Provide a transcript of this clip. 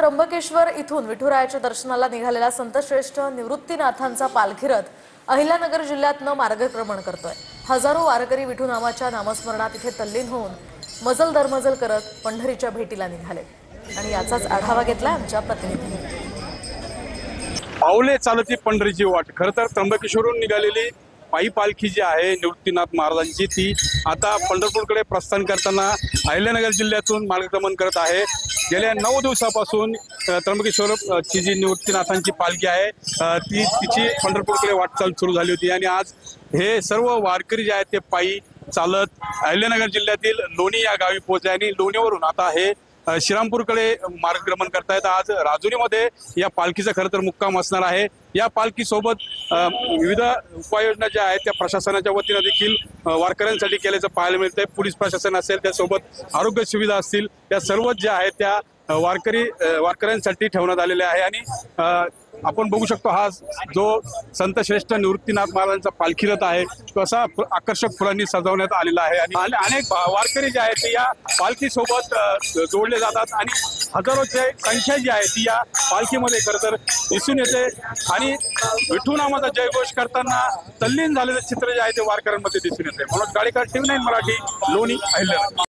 त्र्यंबकेश्वर इथून विठुरायाच्या दर्शनाला निघालेला संतश्रेष्ठ निवृत्तीनाथांचा पालखी रथ अहिल्यानगर जिल्ह्यातनं मार्गक्रमण करतोय। हजारो वारकरी विठू नामाच्या नामस्मरणात इथे तल्लीन होऊन मजल दरमजल करत पंढरीच्या भेटीला निघाले आणि याचाच आढावा घेतला आमच्या प्रतिनिधींनी। पावले चालती पंढरीची वाट। खरं तर त्र्यंबकेश्वरून निघालेली पायी पालखी जी आहे निवृत्तीनाथ महाराजांची ती आता पंढरपूरकडे प्रस्थान करताना अहिल्यानगर जिल्ह्यातून मार्गक्रमण करत आहे। गेल्या 9 दिवसापासून त्र्यंबकेश्वरची जी निवृत्तीनाथांची पालखी आहे ती तिची पंढरपूरकडे वाटचाल सुरू झाली होती आणि आज हे सर्व वारकरी जे आहेत ते पायी चालत अहिल्यानगर जिल्ह्यातील लोणी या गावी पोहोचले आणि लोणीवरून आता हे श्रीरामपूरकडे मार्गक्रमण करतायत। आज राजुरीमध्ये या पालखीचा खरं तर मुक्काम असणार आहे। या पालखीसोबत विविध उपाययोजना ज्या आहेत त्या प्रशासनाच्या वतीनं देखील वारकऱ्यांसाठी केल्याचं पाहायला मिळतंय। पोलीस प्रशासन असेल, त्यासोबत आरोग्य सुविधा असतील, त्या सर्वच ज्या आहेत त्या वारकऱ्यांसाठी ठेवण्यात आलेल्या आहे। आणि आपण बघू शकतो हा जो संत श्रेष्ठ निवृत्तीनाथ महाराजांचा पालखी रथ आहे तो असा आकर्षक फुलांनी सजवण्यात आलेला आहे आणि अनेक वारकरी जे आहेत ते या पालखीसोबत जोडले जातात आणि हजारोची संख्या जी आहे ती या पालखीमध्ये खरं तर दिसून येते आणि विठू नामाचा जयघोष करताना तल्लीन झालेलं चित्र जे आहे ते वारकऱ्यांमध्ये दिसून येते। म्हणून गाडीकर TV9 मराठी लोणी अहिल्यानगर।